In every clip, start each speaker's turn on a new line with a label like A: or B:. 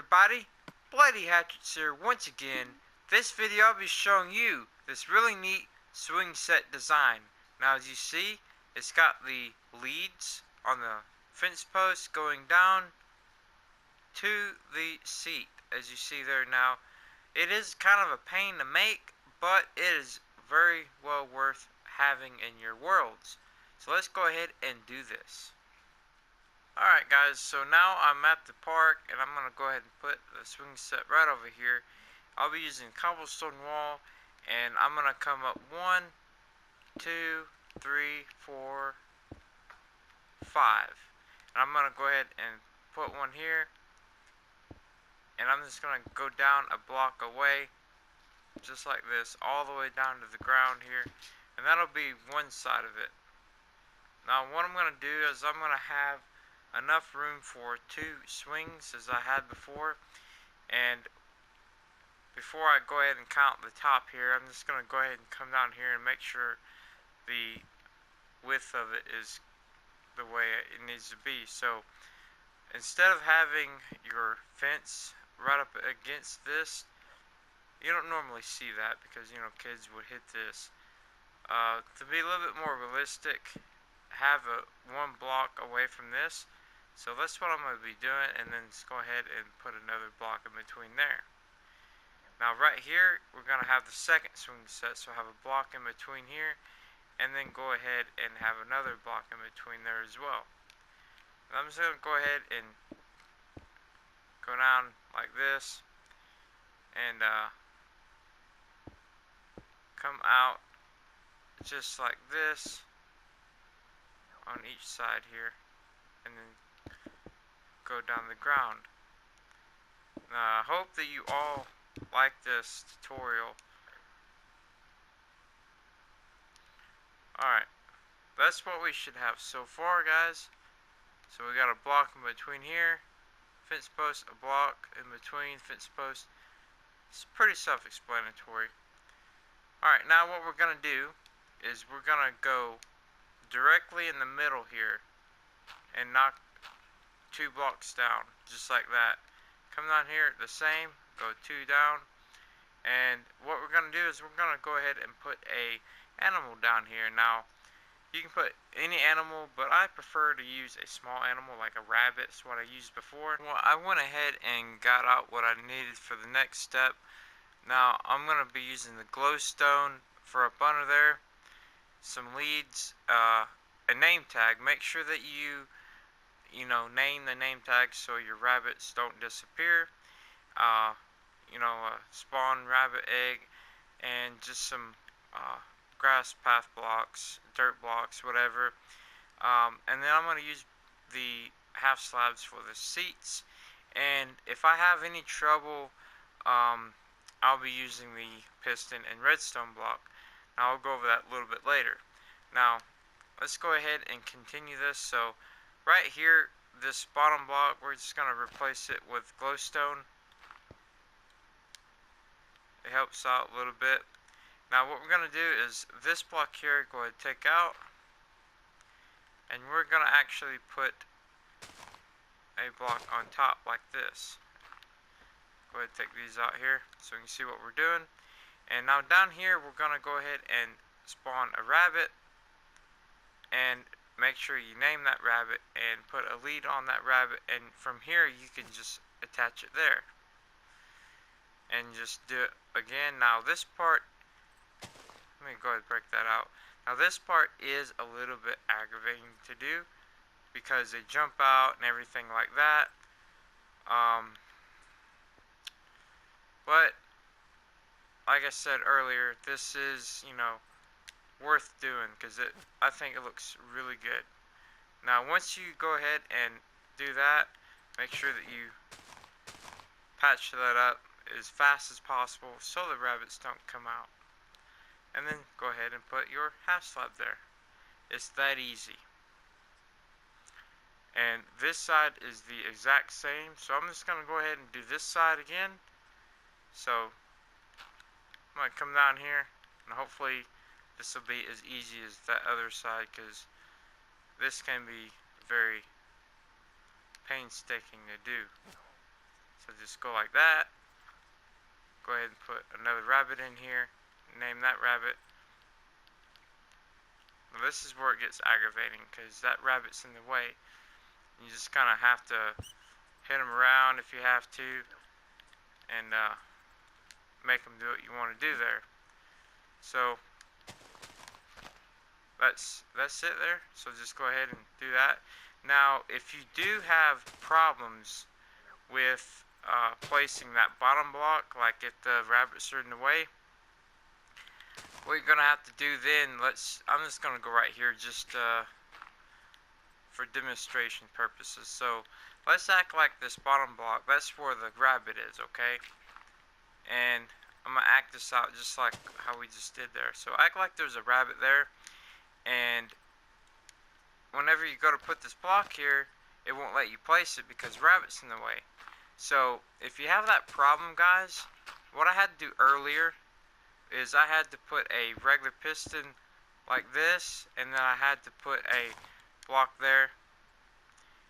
A: everybody, Bloody Hatchets here once again. This video I'll be showing you this really neat swing set design. Now as you see, it's got the leads on the fence post going down to the seat, as you see there. Now it is kind of a pain to make, but it is very well worth having in your worlds. So let's go ahead and do this. Alright guys, so now I'm at the park and I'm going to go ahead and put the swing set right over here. I'll be using cobblestone wall and I'm going to come up 1, 2, 3, 4, 5. And I'm going to go ahead and put one here. And I'm just going to go down a block away, just like this, all the way down to the ground here. And that'll be one side of it. Now what I'm going to do is I'm going to have enough room for 2 swings as I had before, and before I go ahead and count the top here, I'm just going to go ahead and come down here and make sure the width of it is the way it needs to be. So instead of having your fence right up against this, you don't normally see that because kids would hit this. To be a little bit more realistic, have one block away from this. So that's what I'm going to be doing, and then just go ahead and put another block in between there. Now right here, we're going to have the second swing set, so I have a block in between here, and then go ahead and have another block in between there as well. And I'm just going to go ahead and go down like this, and come out just like this on each side here, and then go down the ground. Now I hope that you all like this tutorial. Alright, that's what we should have so far, guys. So we got a block in between here, fence post, a block in between, fence post. It's pretty self-explanatory. Alright, now what we're going to do is we're going to go directly in the middle here and knock 2 blocks down, just like that. Come down here the same, go 2 down, and what we're going to do is we're going to go ahead and put a animal down here. Now you can put any animal, but I prefer to use a small animal like a rabbit. It's what I used before. Well, I went ahead and got out what I needed for the next step. Now I'm going to be using the glowstone for up under there, some leads, a name tag. Make sure that you name the name tag so your rabbits don't disappear. Spawn rabbit egg, and just some grass path blocks, dirt blocks, whatever. And then I'm going to use the half slabs for the seats. And if I have any trouble, I'll be using the piston and redstone block. Now I'll go over that a little bit later. Now let's go ahead and continue this. So right here, this bottom block, we're just going to replace it with glowstone. It helps out a little bit. Now what we're going to do is this block here, go ahead and take out, and we're going to actually put a block on top like this. Go ahead and take these out here so we can see what we're doing. And now down here, we're going to go ahead and spawn a rabbit, and make sure you name that rabbit and put a lead on that rabbit, and from here you can just attach it there and just do it again. Now this part, let me go ahead and break that out. Now this part is a little bit aggravating to do because they jump out and everything like that, but like I said earlier, this is worth doing because I think it looks really good. Now once you go ahead and do that, make sure that you patch that up as fast as possible so the rabbits don't come out, and then go ahead and put your half slab there. It's that easy. And this side is the exact same, so I'm just going to go ahead and do this side again. So I'm going to come down here, and hopefully this will be as easy as that other side, because this can be very painstaking to do. So So just go like that. Go ahead and put another rabbit in here. Name that rabbit. Now this is where it gets aggravating because that rabbit's in the way. You just kind of have to hit them around if you have to, and make them do what you want to do there. So that's it there. So just go ahead and do that. Now, if you do have problems with placing that bottom block, like if the rabbits are in the way, what you're gonna have to do then, I'm just gonna go right here just for demonstration purposes. So let's act like this bottom block, that's where the rabbit is, okay? And I'm gonna act this out just like how we just did there. So act like there's a rabbit there, and whenever you go to put this block here, it won't let you place it because rabbit's in the way. So if you have that problem, guys, what I had to do earlier is I had to put a regular piston like this, and then I had to put a block there,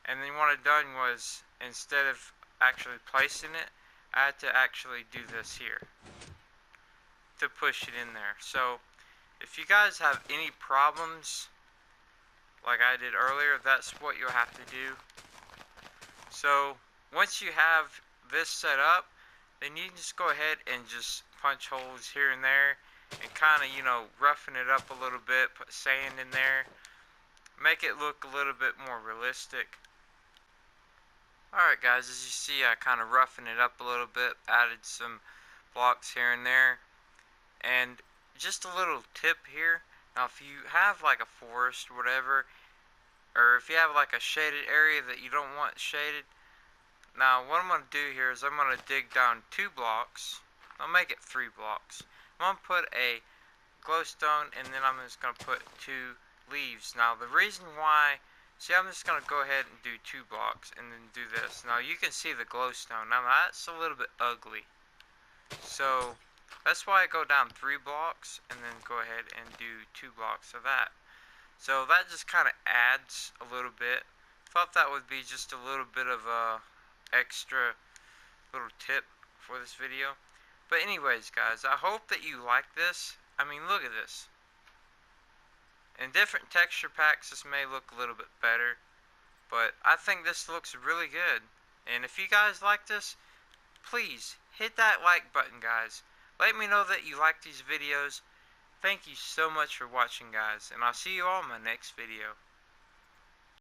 A: and then what I done was, instead of actually placing it, I had to actually do this here to push it in there. So if you guys have any problems like I did earlier, that's what you'll have to do. So once you have this set up, then you can just go ahead and just punch holes here and there and kind of, you know, roughen it up a little bit, put sand in there, make it look a little bit more realistic. Alright guys, as you see, I kind of roughened it up a little bit, added some blocks here and there, and just a little tip here. Now if you have like a forest or whatever, or if you have like a shaded area that you don't want shaded, now what I'm going to do here is I'm going to dig down 2 blocks. I'll make it 3 blocks. I'm going to put a glowstone, and then I'm just going to put 2 leaves. Now the reason why, see, I'm just going to go ahead and do 2 blocks and then do this. Now you can see the glowstone. Now that's a little bit ugly, so that's why I go down 3 blocks and then go ahead and do 2 blocks of that. So that just kind of adds a little bit. Thought that would be just a little bit of a extra little tip for this video. But anyways guys, I hope that you like this. I mean, look at this. In different texture packs this may look a little bit better, but I think this looks really good. And if you guys like this, please hit that like button, guys. Let me know that you like these videos. Thank you so much for watching, guys, and I'll see you all in my next video.